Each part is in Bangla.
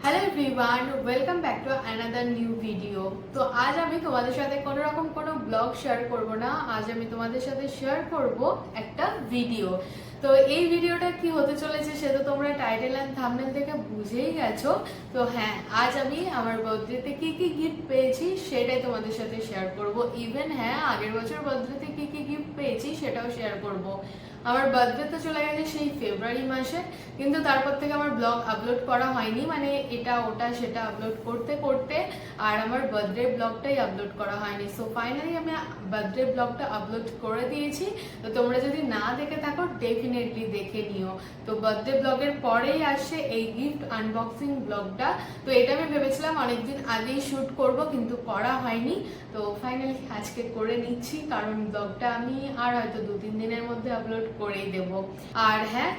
Hello everyone, welcome back to another new video. তো আজ আমি তোমাদের সাথে কোনো রকম কোনো ব্লগ শেয়ার করব না। আজ আমি তোমাদের সাথে শেয়ার করব একটা ভিডিও। তো এই ভিডিওটা কি হতে চলেছে সেটা তোমরা টাইটেল অ্যান্ড থাম্বনেল থেকে বুঝেই গেছো। তো হ্যাঁ, আজ আমি আমার বার্থডেতে কি কি গিফট পেয়েছি সেটাই তোমাদের সাথে শেয়ার করব। ইভেন হ্যাঁ, আগের বছর বার্থডেতে কি কি গিফট পেয়েছি সেটাও শেয়ার করব। আমার বার্থডে তো চলে গেছে সেই ফেব্রুয়ারি মাসে, কিন্তু তারপর থেকে আমার ব্লগ আপলোড করা হয়নি, মানে এটা ওটা সেটা আপলোড করতে করতে আর আমার বার্থডে ব্লগটাই আপলোড করা হয়নি। সো ফাইনালি আমি বার্থডে ব্লগটা আপলোড করে দিয়েছি। তো তোমরা যদি না দেখে থাকো ডেফিনেটলি দেখে নিও। তো বার্থডে ব্লগের পরেই আসছে এই গিফট আনবক্সিং ব্লগটা। তো এটা আমি ভেবেছিলাম অনেকদিন আগেই শ্যুট করব, কিন্তু করা হয়নি। তো ফাইনালি আজকে করে নিচ্ছি, কারণ ব্লগটা আমি আর হয়তো 2-3 দিনের মধ্যে আপলোড করেই দেব। আর হ্যাঁ,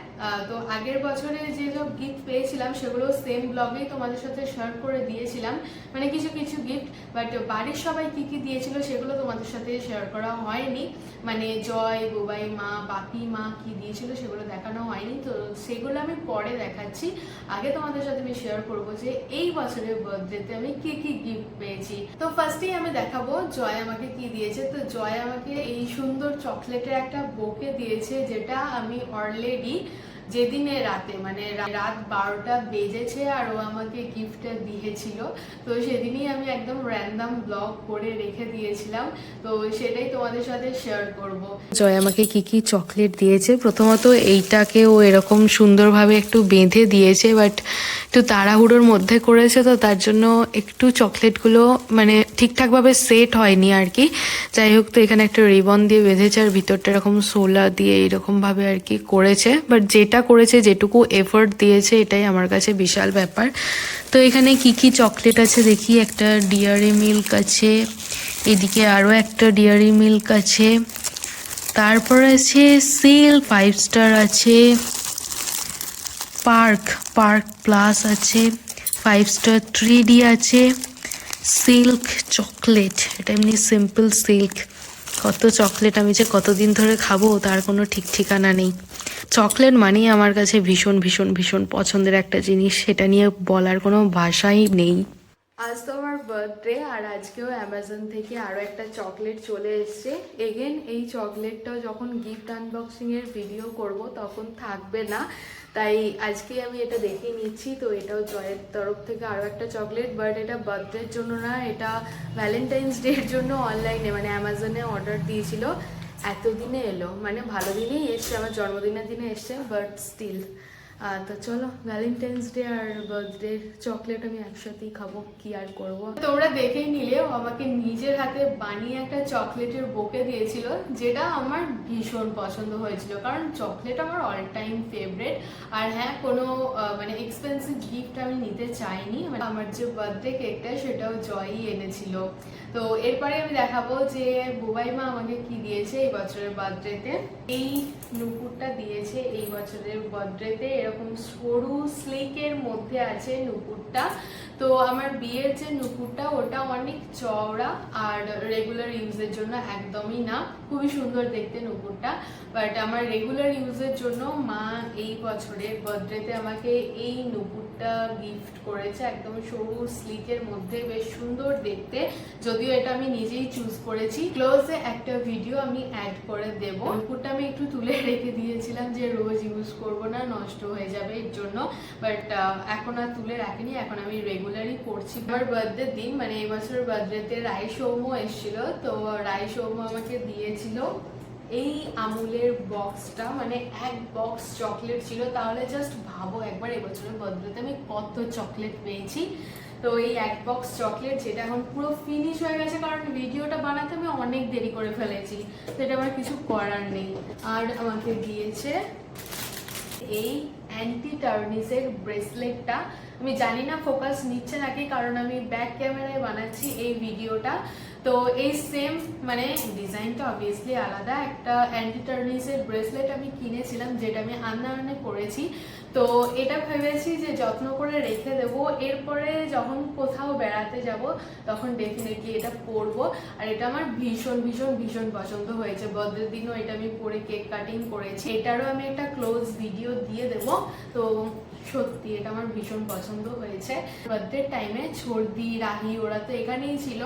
তো আগের বছরে যে সব গিফট পেয়েছিলাম সেগুলো সেম ব্লগেই তোমাদের সাথে শেয়ার করে দিয়েছিলাম, মানে কিছু কিছু গিফট। বাট বাড়ির সবাই কি কি দিয়েছিল সেগুলো তোমাদের সাথে শেয়ার করা হয়নি, মানে জয়, বুবাই মা, বাপি মা কি দিয়েছিল সেগুলো দেখানো হয়নি। তো সেগুলো আমি পরে দেখাচ্ছি। আগে তোমাদের সাথে আমি শেয়ার করবো যে এই বছরের বার্থডেতে আমি কি কি গিফট পেয়েছি। তো ফার্স্টেই আমি দেখাবো জয় আমাকে কি দিয়েছে। তো জয় আমাকে এই সুন্দর চকলেটের একটা বোকে দিয়েছে, যেটা আমি অলরেডি যেদিনে রাতে, মানে রাত 12টা বেজেছে আর ও আমাকে গিফটটা দিয়েছিল। তো সেদিনই আমি একদম র্যান্ডম ব্লগ করে রেখে দিয়েছিলাম। তো সেটাই তোমাদের সাথে শেয়ার করব। জয় আমাকে কি কি চকলেট দিয়েছে। প্রথমত এইটাকে ও এরকম সুন্দরভাবে একটু বেঁধে দিয়েছে, বাট একটু তাড়াহুড়োর মধ্যে করেছে, তো তার জন্য একটু চকলেটগুলো মানে ঠিকঠাকভাবে সেট হয়নি আর কি। যাই হোক, তো এখানে একটা রিবন দিয়ে বেঁধেছে আর ভিতরটা এরকম সোলা দিয়ে এরকমভাবে আর কি করেছে। বাট যেটা করেছে, যেটুকু এফোর্ট দিয়েছে, এটাই আমার কাছে বিশাল ব্যাপার। তো এখানে কি কি চকলেট আছে দেখি। একটা ডিয়ারি মিল্ক আছে, এদিকে আরও একটা ডিয়ারি মিল্ক আছে, তারপর আছে সিল 5 স্টার আছে, পার্ক পার্ক প্লাস আছে, 5 স্টার 3D আছে, সিল্ক চকলেট, এটা এমনি সিম্পল সিল্ক। কত চকলেট আমি যে কতদিন ধরে খাবো তার কোনো ঠিক ঠিকানা নেই। চকলেট মানেই আমার কাছে ভীষণ ভীষণ ভীষণ পছন্দের একটা জিনিস, সেটা নিয়ে বলার কোনো ভাষাই নেই। আজ তো আমার বার্থডে, আর আজকেও অ্যামাজন থেকে আরও একটা চকলেট চলে এসছে। এগেন এই চকলেটটাও যখন গিফট আনবক্সিংয়ের ভিডিও করব তখন থাকবে না, তাই আজকে আমি এটা দেখে নিচ্ছি। তো এটাও জয়ের তরফ থেকে আরও একটা চকলেট, বাট এটা বার্থডের জন্য না, এটা ভ্যালেন্টাইন্স ডের জন্য অনলাইনে মানে অ্যামাজনে অর্ডার দিয়েছিল। এতদিনে এলো, মানে ভালো দিনেই এসছে, আমার জন্মদিনের দিনে এসছে, বাট স্টিল। তো চলো, ভ্যালেন্টাইন্স ডে আর বার্থডে চকলেট আমি একসাথেই খাবো, কি আর করব। তোমরা দেখেই নিলেও আমাকে নিজের হাতে বানিয়ে একটা চকলেটের বোকে দিয়েছিল, যেটা আমার ভীষণ পছন্দ হয়েছিল, কারণ চকলেট আমার অল টাইম ফেভারিট। আর হ্যাঁ, কোনো মানে এক্সপেন্সিভ গিফট আমি নিতে চাইনি, মানে আমার যে বার্থডে কেকটা সেটাও জয়ই এনেছিল। তো এরপরে আমি দেখাবো যে বুবাই মা আমাকে কি দিয়েছে এই বছরের বার্থডেতে। এই নুপুরটা দিয়েছে এই বছরের বার্থডেতে, এরকম সরু স্লিকের মধ্যে আছে নুপুরটা। তো আমার বিয়ের যে নুপুরটা ওটা অনেক চওড়া আর রেগুলার ইউজের জন্য একদমই না, খুবই সুন্দর দেখতে নুপুরটা। বাট আমার রেগুলার ইউজের জন্য মা এই বছরের বার্থডেতে আমাকে এই নুপুরটা গিফট করেছে, একদম সরু স্লিকের মধ্যে, বেশ সুন্দর দেখতে। যদিও এটা আমি নিজেই চুজ করেছি। ক্লোজে একটা ভিডিও আমি অ্যাড করে দেব। নুপুরটা আমি একটু তুলে রেখে দিয়েছিলাম যে রোজ ইউজ করব না, নষ্ট হয়ে যাবে এর জন্য, বাট এখন আর তুলে রাখিনি, এখন আমি রেগুলারই করছি। আমার বার্থডে দিন, মানে এই বছর বার্থডেতে রাই সৌম্য এসেছিল। তো রাই সৌম্য আমাকে দিয়েছিল এই আমুলের বক্সটা, মানে এক বক্স চকলেট ছিল। তাহলে জাস্ট ভাবো একবার এবছরের বার্থডেতে আমি কত চকলেট পেয়েছি। তো এই এক বক্স চকলেট, যেটা এখন পুরো ফিনিশ হয়ে গেছে, কারণ ভিডিওটা বানাতে আমি অনেক দেরি করে ফেলেছি, তো এটা আমার কিছু করার নেই। আর আমাকে দিয়েছে এই অ্যান্টি টার্নিসের ব্রেসলেটটা। আমি জানি না ফোকাস নিচ্ছে নাকি, কারণ আমি ব্যাক ক্যামেরায় বানাচ্ছি এই ভিডিওটা। তো এই সেম মানে ডিজাইনটা অবভিয়াসলি আলাদা, একটা অ্যান্টি টার্নিসের ব্রেসলেট আমি কিনেছিলাম, যেটা আমি আন্দামানে করেছি। তো এটা ভেবেছি যে যত্ন করে রেখে দেবো, এরপরে যখন কোথাও বেড়াতে যাব তখন ডেফিনেটলি এটা পরবো। আর এটা আমার ভীষণ ভীষণ ভীষণ পছন্দ হয়েছে। বার্থডের দিনও এটা আমি পরে কেক কাটিং করেছি, এটারও আমি একটা ক্লোজ ভিডিও দিয়ে দেবো। তো সত্যি এটা আমার ভীষণ পছন্দ হয়েছে। বার্থডে টাইমে ছর্দি রাহি ওরা তো এখানেই ছিল,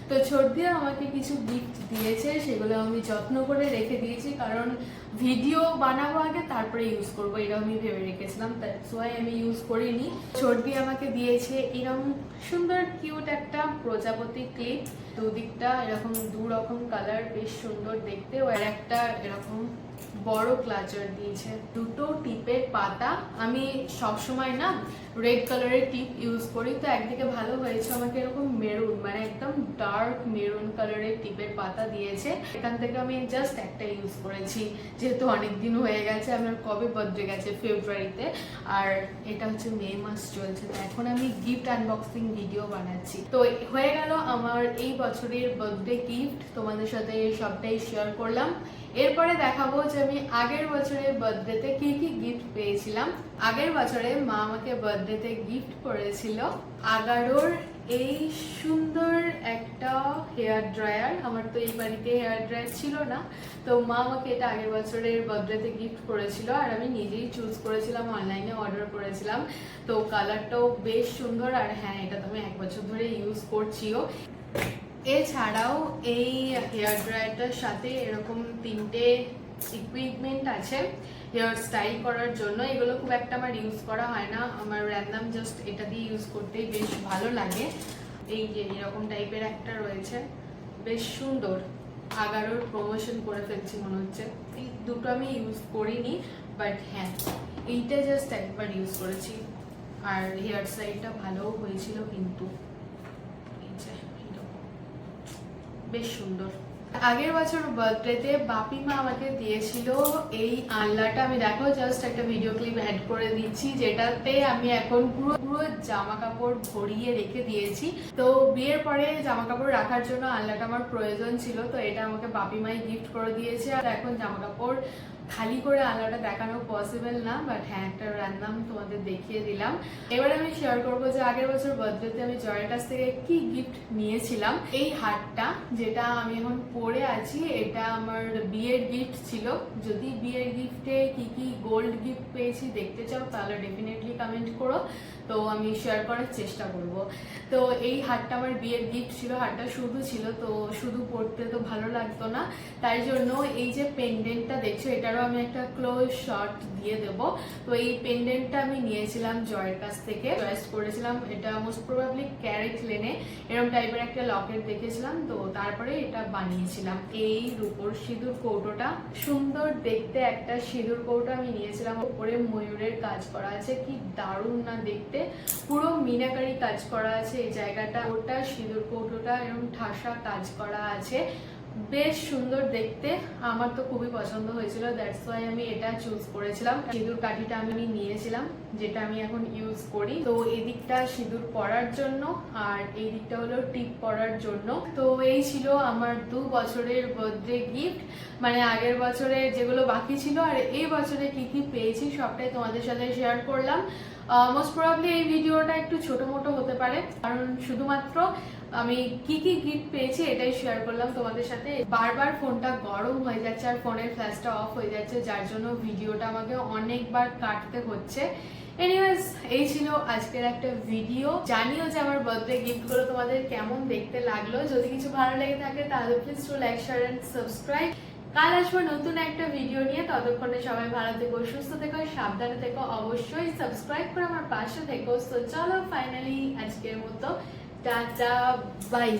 তো ছর্দিও আমাকে কিছু গিফট দিয়েছে, সেগুলো আমি যত্ন করে রেখে দিয়েছি, কারণ ভিডিও বানাবো আগে তারপরে ইউজ করবো, এটা আমি ভেবে রেখেছিলাম, দ্যাটস ওয়াই আমি ইউজ করিনি। ছর্দি আমাকে দিয়েছে এরকম সুন্দর কিউট একটা প্রজাপতি ক্লিপ, দুদিকটা এরকম দু রকম কালার, বেশ সুন্দর দেখতে। আর একটা এরকম বড় ক্লাচার দিয়েছে, দুটো টিপের পাতা। আমি সবসময় না রেড কালারের টিপ ইউজ করি, তো একদিকে ভালো হয়েছে আমাকে এরকম মেরুন মানে একদম ডার্ক মেরুন কালারের টিপের পাতা দিয়েছে। এখান থেকে আমি জাস্ট একটা ইউজ করেছি, যেহেতু অনেক দিন হয়ে গেছে। আমার কবে বার্থডে গেছে, ফেব্রুয়ারিতে, আর এটা হচ্ছে মে মাস চলছে, তো এখন আমি গিফট আনবক্সিং ভিডিও বানাচ্ছি। তো হয়ে গেল আমার এই বছরের বার্থডে গিফট, তোমাদের সাথে সবটাই শেয়ার করলাম। এরপরে দেখাবো যে আমি আগের বছরের বার্থডেতে কি কি গিফট পেয়েছিলাম। আগের বছরে মা আমাকে বার্থডেতে গিফট করেছিল আগারোর এই সুন্দর একটা হেয়ার ড্রায়ার। আমার তো এই বাড়িতে হেয়ার ড্রায়ার ছিল না, তো মা আমাকে এটা আগের বছরের বার্থডেতে গিফট করেছিল, আর আমি নিজেই চুজ করেছিলাম, অনলাইনে অর্ডার করেছিলাম। তো কালারটাও বেশ সুন্দর, আর হ্যাঁ এটা তো আমি 1 বছর ধরে ইউজ করছিও। এছাড়াও এই হেয়ার ড্রায়ারটার সাথে এরকম 3টে ইকুইপমেন্ট আছে হেয়ার স্টাইল করার জন্য। এগুলো খুব একটা আমার ইউজ করা হয় না, আমার র্যান্ডম জাস্ট এটা দিয়ে ইউজ করতেই বেশ ভালো লাগে। এই যে এরকম টাইপের একটা রয়েছে, বেশ সুন্দর। আগারোর প্রমোশন করে ফেলছি মনে হচ্ছে। এই দুটো আমি ইউজ করিনি, বাট হ্যাঁ এইটা জাস্ট একবার ইউজ করেছি, আর হেয়ার স্টাইলটা ভালোও হয়েছিল কিন্তু। বেশ সুন্দর। আগের বছর বার্থডেতে বাপি মা আমাকে দিয়েছিল এই আনলাটা। আমি দেখো জাস্ট একটা ভিডিও ক্লিপ অ্যাড করে দিচ্ছি, যেটাতে আমি এখন পুরো জামা কাপড় ভরিয়ে রেখে দিয়েছি। তো বিয়ের পরে জামা কাপড় রাখার জন্য আনলাটা আমার প্রয়োজন ছিল, তো এটা আমাকে বাপি মাই গিফট করে দিয়েছে। আর এখন জামা কাপড় খালি করে আলাদা দেখানো পসিবল না, বাট হ্যাঁ একটা র্যান্ডম তোমাদের দেখিয়ে দিলাম। এবারে আমি শেয়ার করবো যে আগের বছর বার্থডেতে আমি জয়ের কাছ থেকে কি গিফট নিয়েছিলাম। এই হারটা যেটা আমি এখন পরে আছি, এটা আমার বিয়ের গিফট ছিল। যদি বিয়ের গিফটে কি কি গোল্ড গিফট পেয়েছি দেখতে চাও, তাহলে ডেফিনেটলি কমেন্ট করো, তো আমি শেয়ার করার চেষ্টা করব। তো এই হারটা আমার বিয়ের গিফট ছিল, হারটা শুধু ছিল, তো শুধু পরতে তো ভালো লাগতো না, তাই জন্য এই যে পেন্ডেন্টটা দেখছো, এটারও আমি একটা ক্লোজ শট দিয়ে দেব। তো এই পেন্ডেন্টটা আমি নিয়েছিলাম জয়ের কাছ থেকে, চয়েস করেছিলাম। এটা মোস্ট প্রবাবলি ক্যারেট লেনে এরকম টাইপের একটা লকেট দেখেছিলাম, তো তারপরে এটা বানিয়েছিলাম। এই রূপোর সিঁদুর কৌটোটা, সুন্দর দেখতে একটা সিঁদুর কৌটো আমি নিয়েছিলাম। উপরে ময়ূরের কাজ করা আছে, কি দারুণ না দেখতে, পুরো মিনাকারি কাজ করা আছে এই জায়গাটা। ওটা সিঁদুর কৌটোটা এরকম ঠাসা কাজ করা আছে, বেশ সুন্দর দেখতে। আমার তো খুবই পছন্দ হয়েছিল, দ্যাটস ওয়াই আমি এটা চুজ করেছিলাম। সিঁদুর কাঠিটা আমি নিয়েছিলাম, যেটা আমি এখন ইউজ করি। তো এদিকটা সিঁদুর পরার জন্য, আর এই দিকটা হলো টিপ পরার জন্য। তো এই ছিল আমার 2 বছরের বার্থডে গিফট, মানে আগের বছরে যেগুলো বাকি ছিল আর এই বছরে কি কি পেয়েছি সবটাই তোমাদের সাথে শেয়ার করলাম। মোস্ট প্রবাবলি এই ভিডিওটা একটু ছোট মোটো হতে পারে, কারণ শুধুমাত্র আমি কি কি গিফট পেয়েছি এটাই শেয়ার করলাম তোমাদের সাথে। বারবার ফোনটা গরম হয়ে যাচ্ছে আর ফোনের ফ্ল্যাশটা অফ হয়ে যাচ্ছে, যার জন্য ভিডিওটা আমাকে অনেকবার কাটতে হচ্ছে। এনিওয়েজ, এই ছিল আজকের একটা ভিডিও। জানিও যে আমার বার্থডে গিফটগুলো তোমাদের কেমন দেখতে লাগলো। যদি কিছু ভালো লেগে থাকে তাহলে please to like, share and subscribe. কাল আসবো নতুন একটা ভিডিও নিয়ে, ততক্ষণে সবাই ভালো থেকো, সুস্থ থেকো, সাবধানে থেকো, অবশ্যই সাবস্ক্রাইব করে আমার পাশে থেকো। তো চলো ফাইনালি আজকের মতো টাটা, বাই।